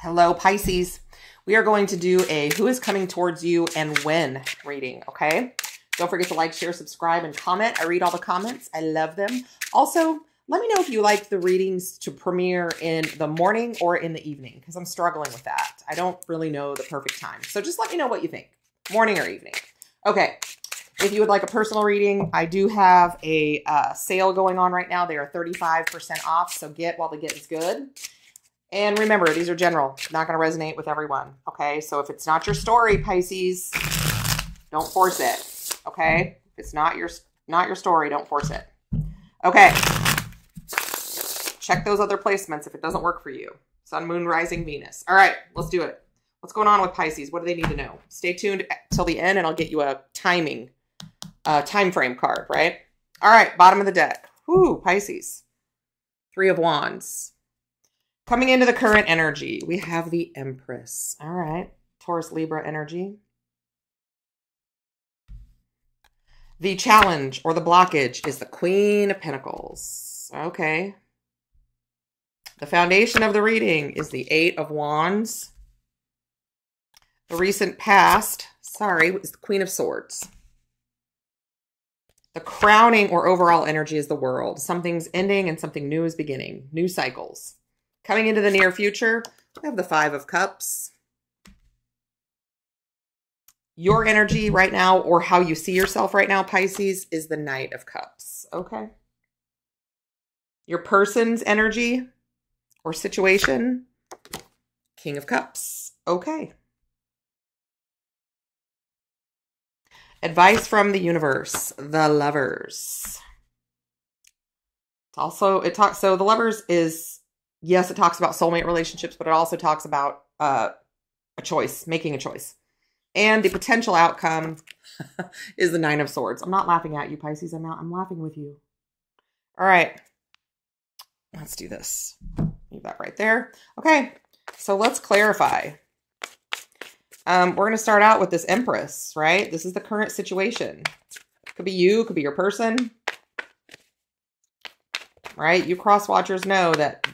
Hello, Pisces. We are going to do a who is coming towards you and when reading, okay? Don't forget to like, share, subscribe, and comment. I read all the comments. I love them. Also, let me know if you like the readings to premiere in the morning or in the evening, because I'm struggling with that. I don't really know the perfect time. So just let me know what you think, morning or evening. Okay. If you would like a personal reading, I do have a sale going on right now. They are 35% off, so get while the getting's good. And remember, these are general, not going to resonate with everyone, okay? So if it's not your story, Pisces, don't force it, okay? If it's not your story, don't force it. Okay. Check those other placements if it doesn't work for you. Sun, Moon, Rising, Venus. All right, let's do it. What's going on with Pisces? What do they need to know? Stay tuned till the end, and I'll get you a time frame card, right? All right, bottom of the deck. Whoo, Pisces. 3 of Wands. Coming into the current energy, we have the Empress. All right. Taurus, Libra energy. The challenge or the blockage is the Queen of Pentacles. Okay. The foundation of the reading is the 8 of Wands. The recent past, is the Queen of Swords. The crowning or overall energy is the World. Something's ending and something new is beginning. New cycles. Coming into the near future, we have the 5 of Cups. Your energy right now, or how you see yourself right now, Pisces, is the Knight of Cups. Okay. Your person's energy or situation, King of Cups. Okay. Advice from the universe, the Lovers. So the Lovers is, yes, it talks about soulmate relationships, but it also talks about a choice, making a choice. And the potential outcome is the 9 of Swords. I'm not laughing at you, Pisces. I'm laughing with you. All right. Let's do this. Leave that right there. Okay. So let's clarify. We're going to start out with this Empress, right? This is the current situation. Could be you, could be your person. Right? You cross watchers know that,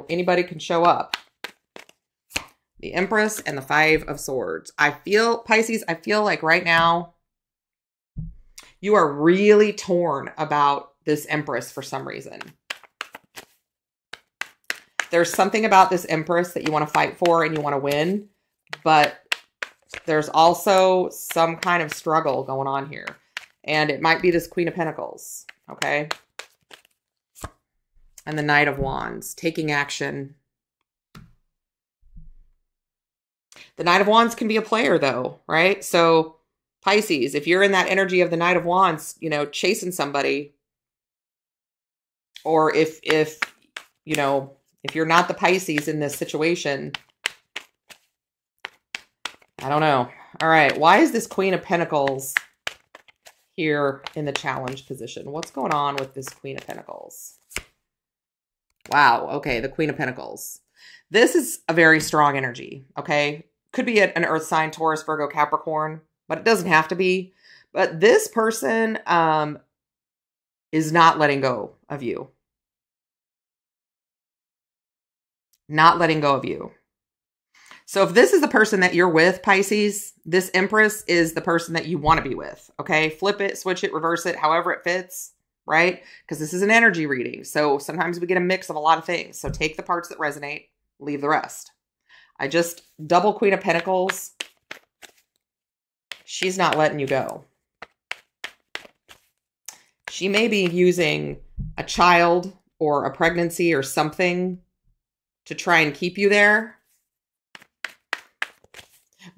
anybody can show up. The Empress and the 5 of Swords. Pisces, I feel like right now you are really torn about this Empress for some reason. There's something about this Empress that you want to fight for and you want to win, but there's also some kind of struggle going on here. And it might be this Queen of Pentacles, okay? And the Knight of Wands, taking action. The Knight of Wands can be a player though, right? So Pisces, if you're in that energy of the Knight of Wands, chasing somebody, or if you're not the Pisces in this situation, I don't know. All right. Why is this Queen of Pentacles here in the challenge position? What's going on with this Queen of Pentacles? Wow. Okay. The Queen of Pentacles. This is a very strong energy. Okay. Could be an earth sign, Taurus, Virgo, Capricorn, but it doesn't have to be. But this person is not letting go of you. Not letting go of you. So if this is the person that you're with, Pisces, this Empress is the person that you want to be with, okay? Flip it, switch it, reverse it, however it fits, right? Because this is an energy reading. So sometimes we get a mix of a lot of things. So take the parts that resonate, leave the rest. I just double Queen of Pentacles. She's not letting you go. She may be using a child or a pregnancy or something to try and keep you there.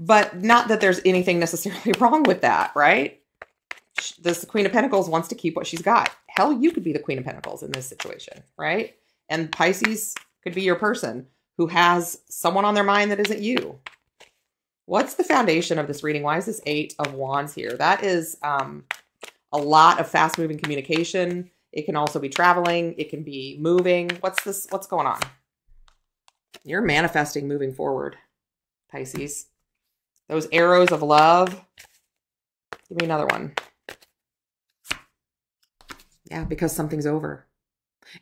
But not that there's anything necessarily wrong with that, right? This Queen of Pentacles wants to keep what she's got. Hell, you could be the Queen of Pentacles in this situation, right? And Pisces could be your person who has someone on their mind that isn't you. What's the foundation of this reading? Why is this 8 of Wands here? That is a lot of fast-moving communication. It can also be traveling. It can be moving. What's going on? You're manifesting moving forward, Pisces. Those arrows of love. Give me another one. Yeah, because something's over.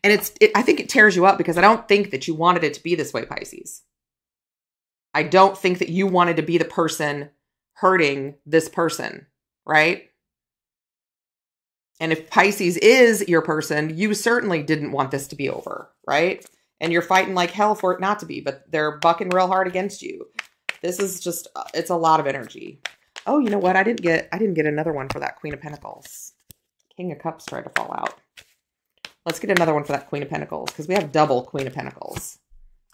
And I think it tears you up because I don't think that you wanted it to be this way, Pisces. I don't think that you wanted to be the person hurting this person, right? And if Pisces is your person, you certainly didn't want this to be over, right? And you're fighting like hell for it not to be, but they're bucking real hard against you. This is just, it's a lot of energy. Oh, you know what? I didn't get another one for that Queen of Pentacles. King of Cups tried to fall out. Let's get another one for that Queen of Pentacles because we have double Queen of Pentacles.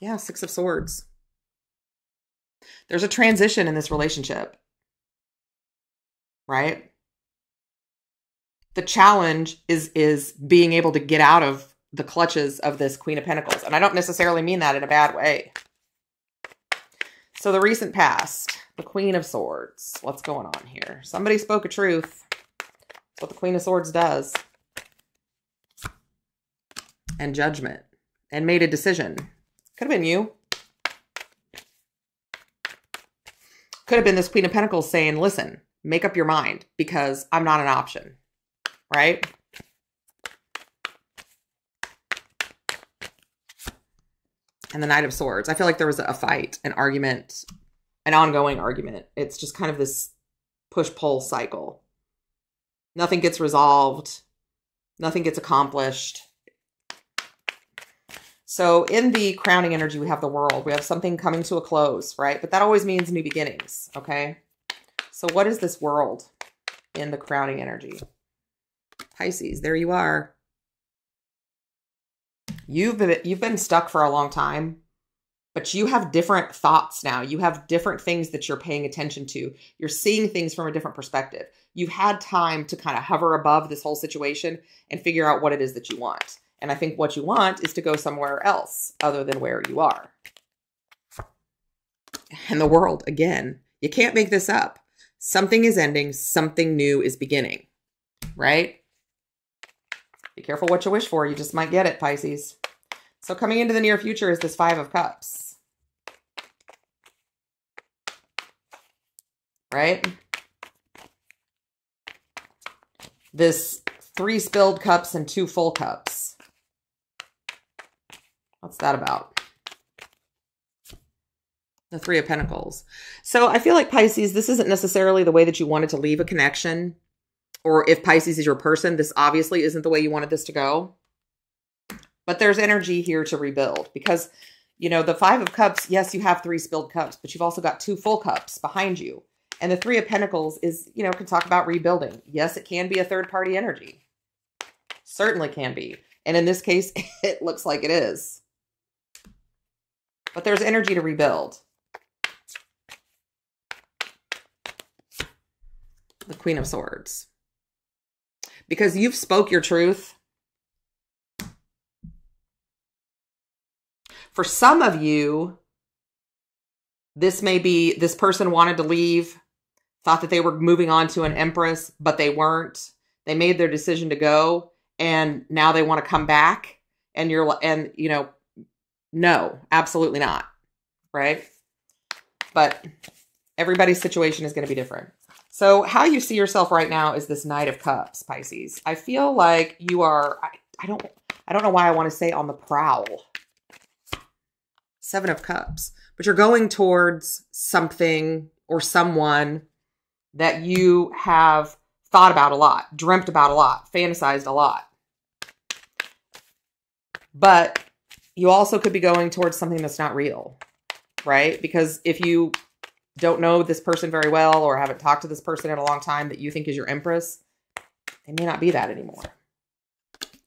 Yeah, Six of Swords. There's a transition in this relationship, right? The challenge is being able to get out of the clutches of this Queen of Pentacles. And I don't necessarily mean that in a bad way. So the recent past, the Queen of Swords. What's going on here? Somebody spoke a truth. That's what the Queen of Swords does. And Judgment. And made a decision. Could have been you. Could have been this Queen of Pentacles saying, listen, make up your mind because I'm not an option. Right? And the Knight of Swords. I feel like there was a fight, an argument, an ongoing argument. It's just kind of this push-pull cycle. Nothing gets resolved. Nothing gets accomplished. So in the crowning energy, we have the World. We have something coming to a close, right? But that always means new beginnings, okay? So what is this World in the crowning energy? Pisces, there you are. You've been stuck for a long time, but you have different thoughts now. You have different things that you're paying attention to. You're seeing things from a different perspective. You've had time to kind of hover above this whole situation and figure out what it is that you want. And I think what you want is to go somewhere else other than where you are. And the World, again, you can't make this up. Something is ending, something new is beginning, right? Be careful what you wish for. You just might get it, Pisces. So coming into the near future is this Five of Cups. Right? This 3 spilled cups and 2 full cups. What's that about? The Three of Pentacles. So I feel like Pisces, this isn't necessarily the way that you wanted to leave a connection. Or if Pisces is your person, this obviously isn't the way you wanted this to go. But there's energy here to rebuild. Because, you know, the Five of Cups, yes, you have 3 spilled cups, but you've also got 2 full cups behind you. And the Three of Pentacles is, you know, can talk about rebuilding. Yes, it can be a third-party energy. Certainly can be. And in this case, it looks like it is. But there's energy to rebuild. The Queen of Swords. Because you've spoke your truth. For some of you, this may be, this person wanted to leave, thought that they were moving on to an Empress, but they weren't. They made their decision to go, and now they want to come back. And you know, no, absolutely not. Right? But everybody's situation is going to be different. So how you see yourself right now is this Knight of Cups, Pisces. I feel like you are, I don't know why I want to say on the prowl. Seven of Cups. But you're going towards something or someone that you have thought about a lot, dreamt about a lot, fantasized a lot. But you also could be going towards something that's not real, right? Because if you don't know this person very well or haven't talked to this person in a long time that you think is your Empress, they may not be that anymore.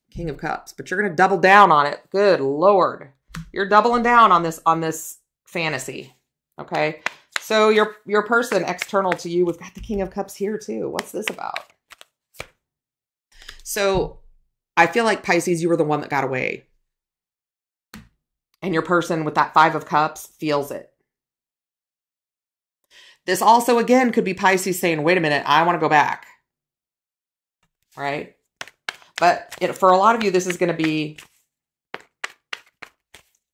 King of Cups. But you're going to double down on it. Good Lord. You're doubling down on this fantasy. Okay? So your person external to you, we've got the King of Cups here too. What's this about? So I feel like Pisces, you were the one that got away. And your person with that Five of Cups feels it. This also, again, could be Pisces saying, wait a minute, I want to go back. Right? But for a lot of you, this is going to be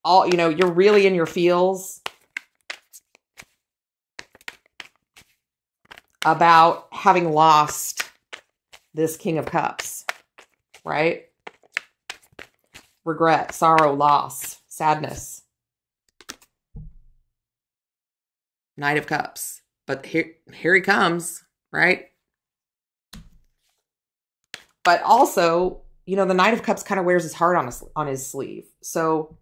all, you know, you're really in your feels about having lost this King of Cups. Right? Regret, sorrow, loss, sadness. Knight of Cups. But here he comes, right? But also, you know, the Knight of Cups kind of wears his heart on his sleeve. So,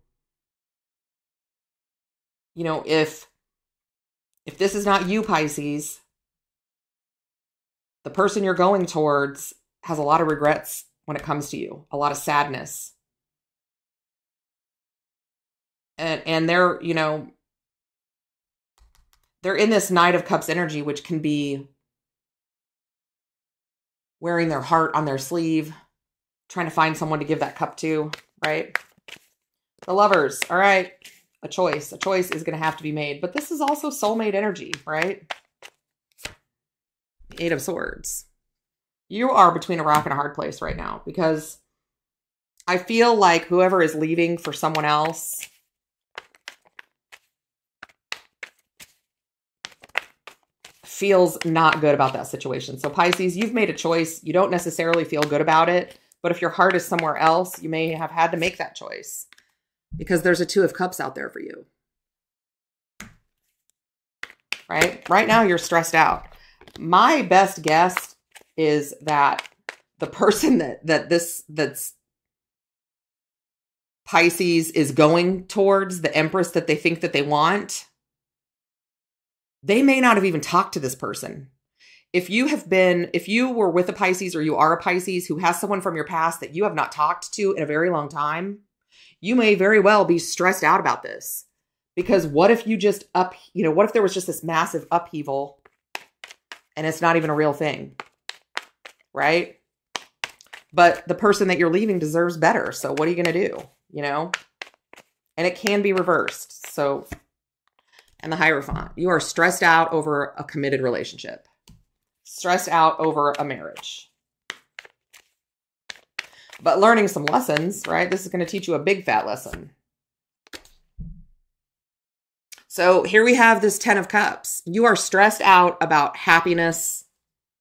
you know, if this is not you, Pisces, the person you're going towards has a lot of regrets when it comes to you, a lot of sadness. And they're, you know, they're in this Knight of Cups energy, which can be wearing their heart on their sleeve, trying to find someone to give that cup to, right? The Lovers, all right, a choice. A choice is going to have to be made. But this is also soulmate energy, right? Eight of Swords. You are between a rock and a hard place right now because I feel like whoever is leaving for someone else feels not good about that situation. So Pisces, you've made a choice. You don't necessarily feel good about it, but if your heart is somewhere else, you may have had to make that choice because there's a Two of Cups out there for you. Right? Right now you're stressed out. My best guess is that the person that's Pisces is going towards, the Empress that they think that they want, they may not have even talked to this person. If you were with a Pisces or you are a Pisces who has someone from your past that you have not talked to in a very long time, you may very well be stressed out about this. Because what if what if there was just this massive upheaval and it's not even a real thing, right? But the person that you're leaving deserves better. So what are you going to do, you know? And it can be reversed. So, and the Hierophant, you are stressed out over a committed relationship. Stressed out over a marriage. But learning some lessons, right? This is going to teach you a big fat lesson. So here we have this Ten of Cups. You are stressed out about happiness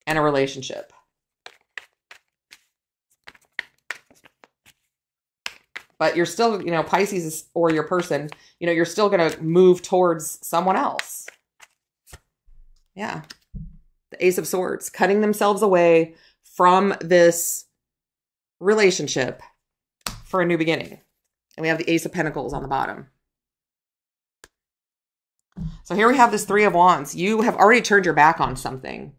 and a relationship. But you're still, you know, Pisces or your person, you know, you're still going to move towards someone else. Yeah. The Ace of Swords, cutting themselves away from this relationship for a new beginning. And we have the Ace of Pentacles on the bottom. So here we have this Three of Wands. You have already turned your back on something,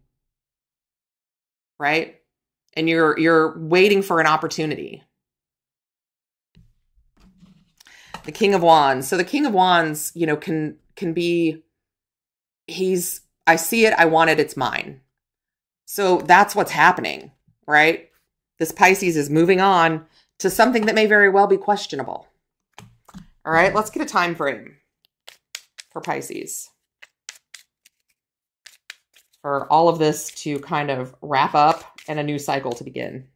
right? And you're waiting for an opportunity. The King of Wands. So the King of Wands, you know, can be, I see it, I want it, it's mine. So that's what's happening, right? This Pisces is moving on to something that may very well be questionable. All right, let's get a time frame for Pisces. For all of this to kind of wrap up and a new cycle to begin.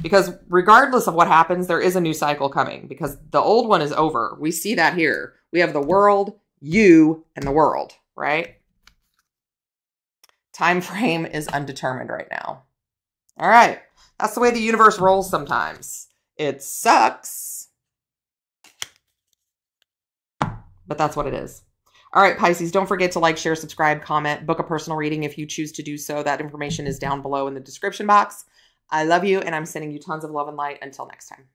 Because regardless of what happens, there is a new cycle coming because the old one is over. We see that here. We have the world, you, and the world, right? Time frame is undetermined right now. All right. That's the way the universe rolls sometimes. It sucks, but that's what it is. All right, Pisces, don't forget to like, share, subscribe, comment, book a personal reading if you choose to do so. That information is down below in the description box. I love you, and I'm sending you tons of love and light. Until next time.